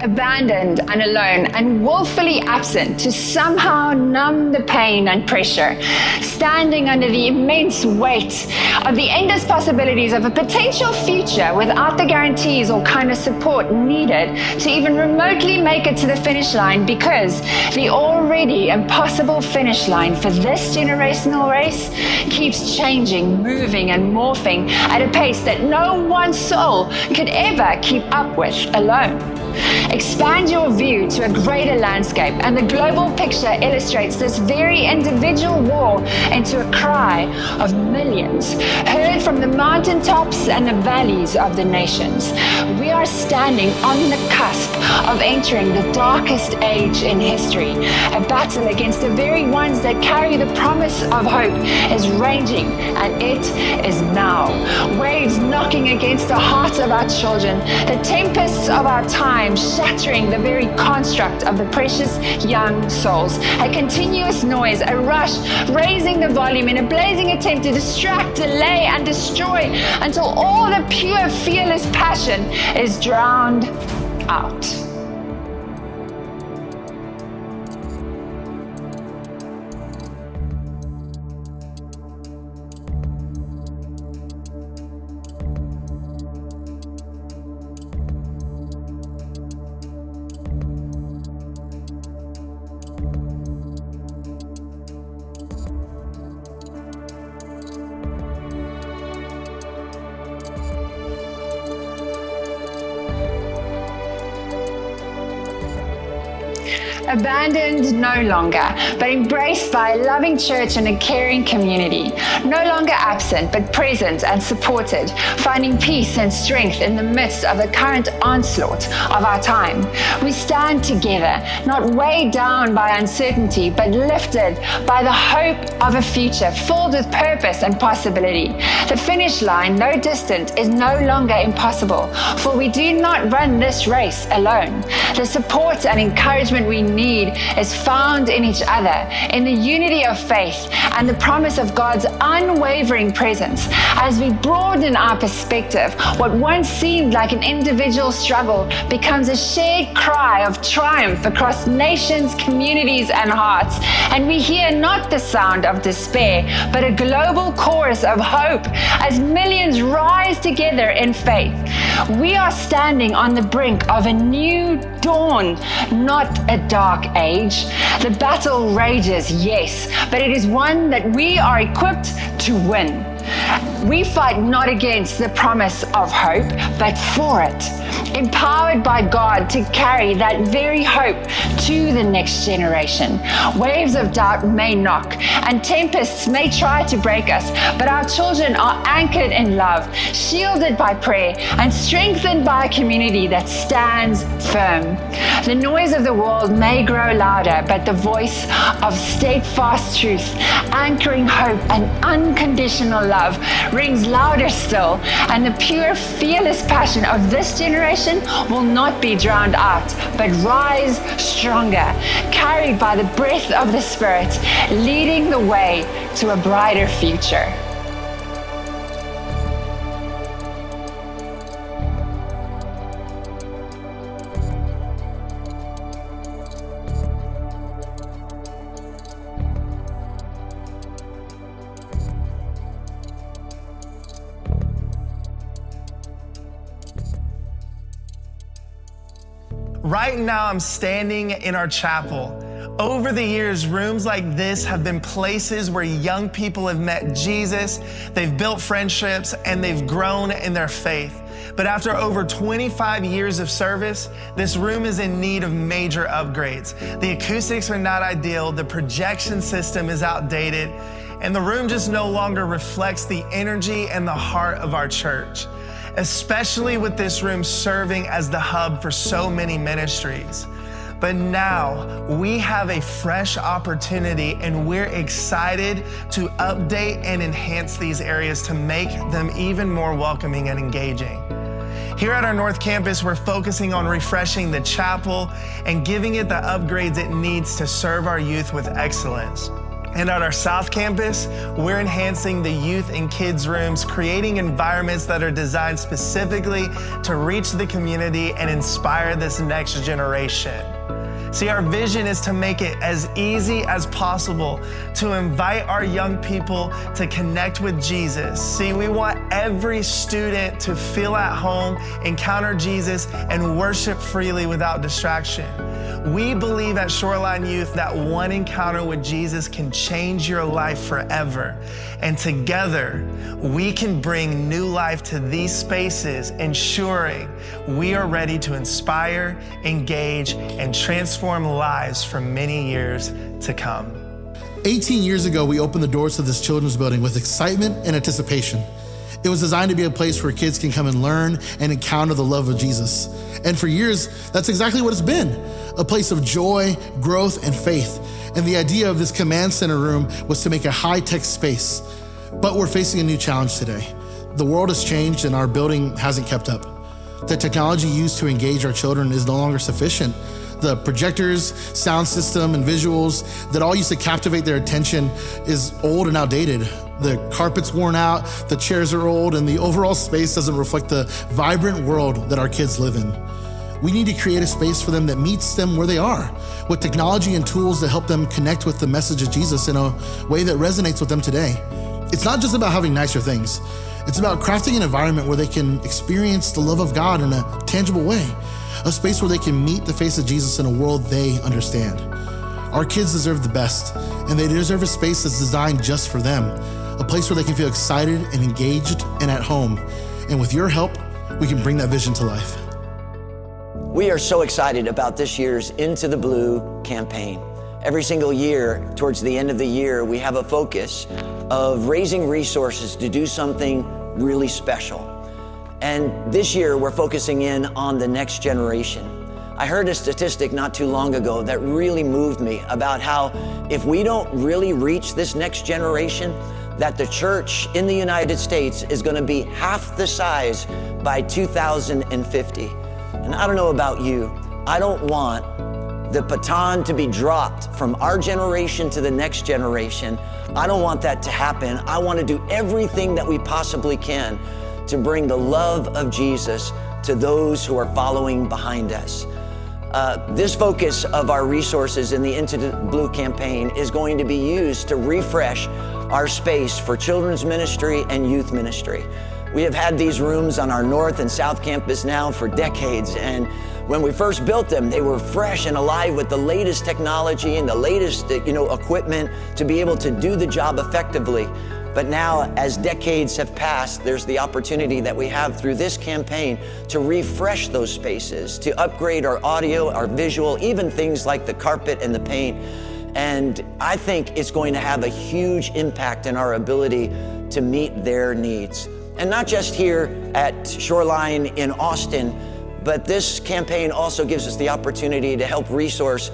abandoned and alone and willfully absent to somehow numb the pain and pressure, standing under the immense weight of the endless possibilities of a potential future without the guarantees or kind of support needed to even remotely make it to the finish line, because the already impossible finish line for this generational race keeps changing, moving and morphing at a pace that no one soul could ever keep up with alone. Expand your view to a greater landscape, and the global picture illustrates this very individual war into a cry of millions, heard from the mountaintops and the valleys of the nations. We are standing on the cusp of entering the darkest age in history. A battle against the very ones that carry the promise of hope is raging, and it is now. Waves knocking against the hearts of our children, the tempests of our time shattering the very construct of the precious young souls. A continuous noise, a rush, raising the volume in a blazing attempt to distract, delay, and destroy until all the pure, fearless passion is drowned out. Abandoned no longer, but embraced by a loving church and a caring community. No longer absent, but present and supported, finding peace and strength in the midst of the current onslaught of our time. We stand together, not weighed down by uncertainty, but lifted by the hope of a future filled with purpose and possibility. The finish line, though distant, is no longer impossible, for we do not run this race alone. The support and encouragement we need is found in each other, in the unity of faith and the promise of God's unwavering presence. As we broaden our perspective, what once seemed like an individual struggle becomes a shared cry of triumph across nations, communities, and hearts. And we hear not the sound of despair, but a global chorus of hope as millions rise together in faith. We are standing on the brink of a new dawn, not a dark age. The battle rages, yes, but it is one that we are equipped to win. We fight not against the promise of hope, but for it, empowered by God to carry that very hope to the next generation. Waves of doubt may knock, and tempests may try to break us, but our children are anchored in love, shielded by prayer, and strengthened by a community that stands firm. The noise of the world may grow louder, but the voice of steadfast truth, anchoring hope and unconditional love rings louder still, and the pure, fearless passion of this generation will not be drowned out, but rise stronger, carried by the breath of the Spirit, leading the way to a brighter future. Right now, I'm standing in our chapel. Over the years, rooms like this have been places where young people have met Jesus, they've built friendships, and they've grown in their faith. But after over 25 years of service, this room is in need of major upgrades. The acoustics are not ideal, the projection system is outdated, and the room just no longer reflects the energy and the heart of our church, especially with this room serving as the hub for so many ministries. But now we have a fresh opportunity, and we're excited to update and enhance these areas to make them even more welcoming and engaging. Here at our North Campus, we're focusing on refreshing the chapel and giving it the upgrades it needs to serve our youth with excellence. And at our South Campus, we're enhancing the youth and kids rooms, creating environments that are designed specifically to reach the community and inspire this next generation. See, our vision is to make it as easy as possible to invite our young people to connect with Jesus. See, we want every student to feel at home, encounter Jesus, and worship freely without distraction. We believe at Shoreline Youth that one encounter with Jesus can change your life forever. And together, we can bring new life to these spaces, ensuring we are ready to inspire, engage, and transform lives for many years to come. 18 years ago, we opened the doors to this children's building with excitement and anticipation. It was designed to be a place where kids can come and learn and encounter the love of Jesus. And for years, that's exactly what it's been, a place of joy, growth, and faith. And the idea of this command center room was to make a high-tech space. But we're facing a new challenge today. The world has changed and our building hasn't kept up. The technology used to engage our children is no longer sufficient. The projectors, sound system, and visuals that all used to captivate their attention is old and outdated. The carpet's worn out, the chairs are old, and the overall space doesn't reflect the vibrant world that our kids live in. We need to create a space for them that meets them where they are, with technology and tools that help them connect with the message of Jesus in a way that resonates with them today. It's not just about having nicer things. It's about crafting an environment where they can experience the love of God in a tangible way, a space where they can meet the face of Jesus in a world they understand. Our kids deserve the best, and they deserve a space that's designed just for them, a place where they can feel excited and engaged and at home. And with your help, we can bring that vision to life. We are so excited about this year's Into the Blue campaign. Every single year, towards the end of the year, we have a focus of raising resources to do something really special. And this year, we're focusing in on the next generation. I heard a statistic not too long ago that really moved me about how if we don't really reach this next generation, that the church in the United States is going to be half the size by 2050. And I don't know about you, I don't want the baton to be dropped from our generation to the next generation. I don't want that to happen. I want to do everything that we possibly can to bring the love of Jesus to those who are following behind us. This focus of our resources in the Into the Blue campaign is going to be used to refresh our space for children's ministry and youth ministry. We have had these rooms on our North and South Campus now for decades, and when we first built them, they were fresh and alive with the latest technology and the latest equipment to be able to do the job effectively. But now, as decades have passed, there's the opportunity that we have through this campaign to refresh those spaces, to upgrade our audio, our visual, even things like the carpet and the paint. And I think it's going to have a huge impact in our ability to meet their needs. And not just here at Shoreline in Austin, but this campaign also gives us the opportunity to help resource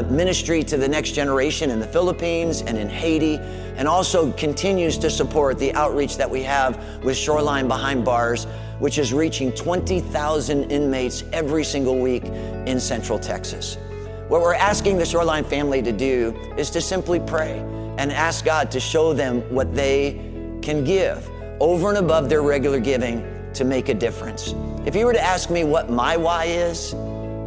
ministry to the next generation in the Philippines and in Haiti, and also continues to support the outreach that we have with Shoreline Behind Bars, which is reaching 20,000 inmates every single week in Central Texas. What we're asking the Shoreline family to do is to simply pray and ask God to show them what they can give over and above their regular giving to make a difference. If you were to ask me what my why is,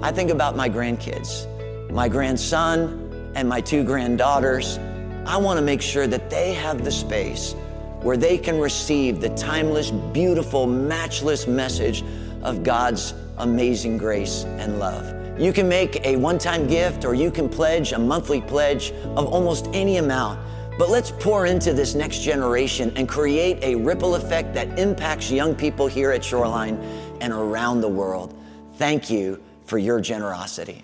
I think about my grandkids, my grandson and my 2 granddaughters. I want to make sure that they have the space where they can receive the timeless, beautiful, matchless message of God's amazing grace and love. You can make a one-time gift, or you can pledge a monthly pledge of almost any amount. But let's pour into this next generation and create a ripple effect that impacts young people here at Shoreline and around the world. Thank you for your generosity.